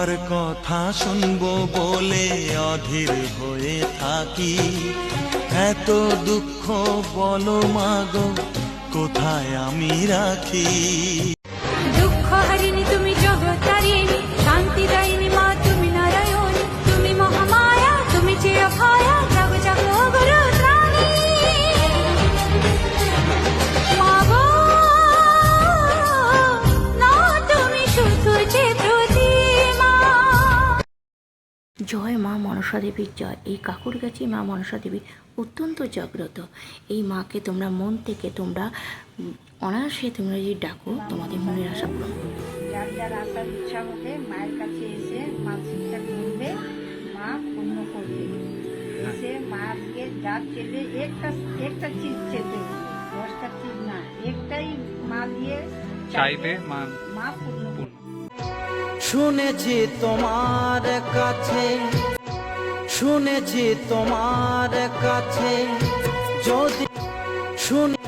তোমার কথা শুনবো বলে অধীর হয়ে থাকি। এত দুঃখ বলো মাগো কোথায় আমি রাখি। দুঃখ হারিনি তুমি, জগতারিণী, শান্তি দায়িনী মা তুমি নারায়ণী, তুমি মহামায়া, তুমি চিরভয়া, জাগো জাগো গুরু ত্রাণী। মা গো, না তুমি শুধু যে প্রতিমা। জয় মা মনসা দেবীর জয়। এই কাকুর কাছে মা মনসা দেবী অত্যন্ত জাগ্রত। এই মাকে তোমরা মন থেকে তোমরা অনায়াসে তোমরা যদি ডাকো তোমাদের মনের আশা পূরণ করবে। যার যার আসার ইচ্ছা হবে মায়ের কাছে এসে মানসিকটা করবে, মা পূর্ণ করবে। এসে মাকে যা চেলে একটা চিজ চেতে, 10টা চিজ না, একটাই মা দিয়ে চাইবে মা পূর্ণ করবে। শুনেছি তোমার কাছে, শুনেছি তোমার কাছে, যদি শুনে